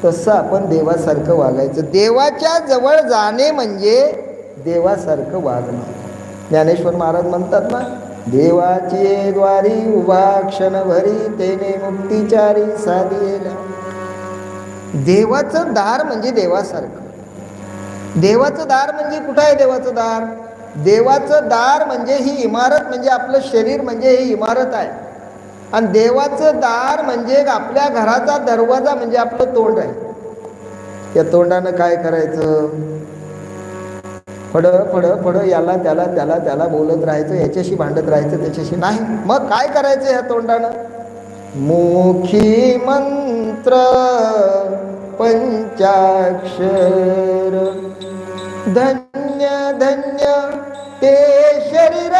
तसं आपण देवासारखं वागायचं. देवाच्या जवळ जाणे म्हणजे देवासारखं वागणं. ज्ञानेश्वर महाराज म्हणतात ना, देवाची द्वारी उभा क्षणभरी तेने मुक्तिचारी साधिला. देवाचं दार म्हणजे देवासारखं. देवाचं दार म्हणजे कुठं आहे देवाचं दार? देवाचं दार म्हणजे ही इमारत, म्हणजे आपलं शरीर म्हणजे ही इमारत आहे. आणि देवाचं दार म्हणजे आपल्या घराचा दरवाजा म्हणजे आपलं तोंड आहे. या तोंडानं काय करायचं? फड फड फड याला त्याला त्याला त्याला बोलत राहायचं, याच्याशी भांडत राहायचं, त्याच्याशी नाही. मग काय करायचं ह्या तोंडानं? मुखी मंत्र पंचाक्षर धन्य धन्य ते शरीर.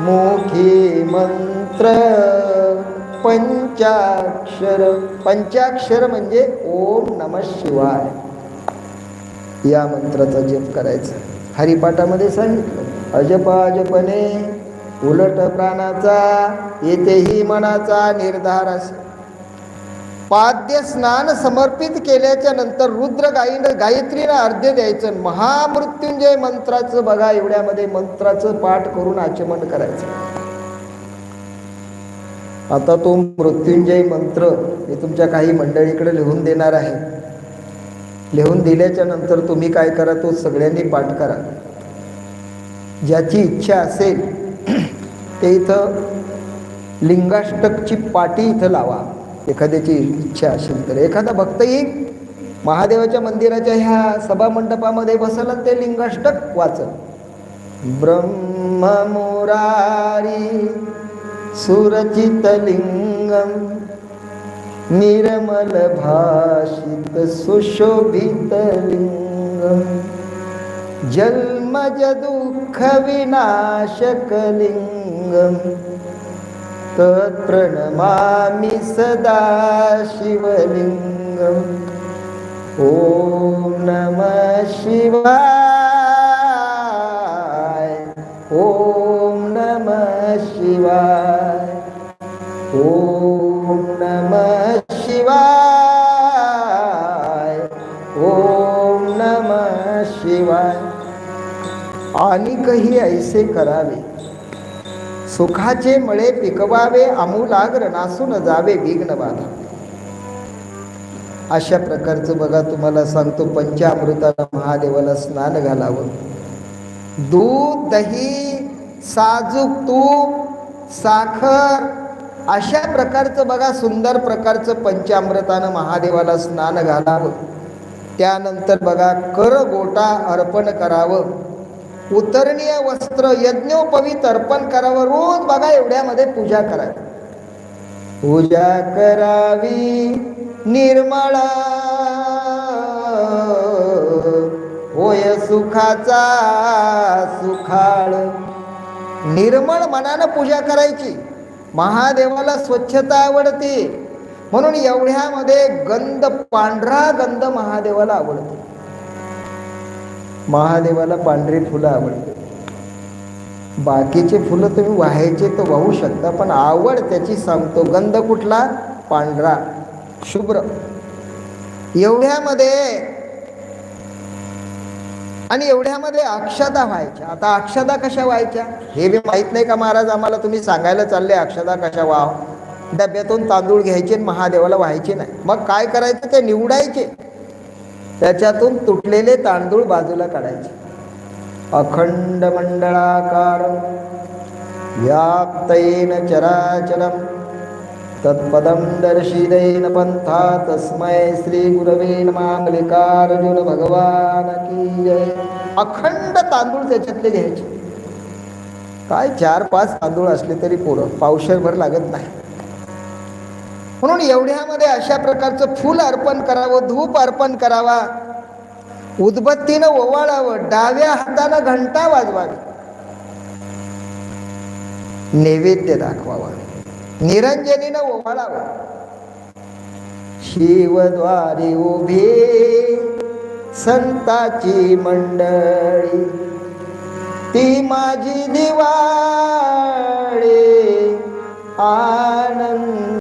मुखी मंत्र पंचाक्षर. पंचाक्षर म्हणजे ओम नमः शिवाय. या मंत्राचा जप करायचा. हरिपाठामध्ये सांगितलं, अजपाजपणे उलट प्राणाचा येथेही मनाचा निर्धार असे. पाद्य स्नान समर्पित केल्याच्या नंतर रुद्र गायत्रीला अर्ध्य द्यायचं. महामृत्युंजय मंत्राचं बघा, एवढ्यामध्ये मंत्राचं पाठ करून आचमन करायचं. आता तो मृत्युंजय मंत्र मी तुमच्या काही मंडळीकडे लिहून देणार आहे. लिहून दिल्याच्या नंतर तुम्ही काय करा, तो सगळ्यांनी पाठ करा. ज्याची इच्छा असेल ते इथं लिंगाष्टकची पाटी इथं लावा. एखाद्याची इच्छा असेल तर एखादा भक्त येईल महादेवाच्या मंदिराच्या ह्या सभा मंडपामध्ये बसला, ते लिंगाष्टक वाचल. ब्रह्म मुरारी सुरचित लिंगम निर्मल भाषित सुशोभित लिंगम जन्मज दुःख विनाशक लिंगम तत्प्रणमामि सदा शिवलिंगम. ओम नमः शिवाय. ओम नमः शिवाय. ओम नमः शिवाय. ओम नमः शिवाय. आणि काही ऐसे करावे, सुखाचे मळे पिकवावे, आमूलाग्र नासून जावे विघ्न बाधा. अशा प्रकारचं बघा तुम्हाला सांगतो, पंचामृतानं महादेवाला स्नान घालावं. दूध, दही, साजूक तूप, साखर अशा प्रकारचं बघा सुंदर प्रकारचं पंचामृतानं महादेवाला स्नान घालावं. त्यानंतर बघा करगोटा अर्पण करावं. उतरणीय वस्त्र यज्ञोपवीत अर्पण करावं. रोज बघा एवढ्यामध्ये पूजा करावी. पूजा करावी निर्मळ होय सुखाचा सुखाळ. निर्मळ मनानं पूजा करायची. महादेवाला स्वच्छता आवडते म्हणून एवढ्यामध्ये गंध, पांढरा गंध महादेवाला आवडतो. महादेवाला पांढरी फुलं आवडते. बाकीचे फुलं तुम्ही वाहायचे तर वाहू शकता, पण आवड त्याची सांगतो. गंध कुठला? पांढरा शुभ्र. एवढ्यामध्ये आणि एवढ्यामध्ये अक्षता व्हायच्या. आता अक्षता कशा व्हायच्या हे बी माहीत नाही का महाराज आम्हाला? तुम्ही सांगायला चालले अक्षता कशा व्हाव. डब्यातून तांदूळ घ्यायचे महादेवाला व्हायचे नाही. मग काय करायचं? ते निवडायचे, त्याच्यातून तुटलेले तांदूळ बाजूला काढायचे. अखंड मंडळाकार व्याप्तयेन चराचरम तत्पदम दर्शिदेन पंथा तस्मै श्री गुरवे नमः. मल्लिकार्जुन भगवान की जय. अखंड तांदूळ त्याच्यातले घ्यायचे. काय 4-5 तांदूळ असले तरी पुरं, पावशेरभर लागत नाही. म्हणून एवढ्यामध्ये अशा प्रकारचं फूल अर्पण करावं, धूप अर्पण करावा, उदबत्तीनं ओवाळावं, डाव्या हातानं घंटा वाजवावी, नैवेद्य दाखवावा, निरंजनीनं ओवाळावं. शिवद्वारी उभी संताची मंडळी ती माझी दिवाळी आनंद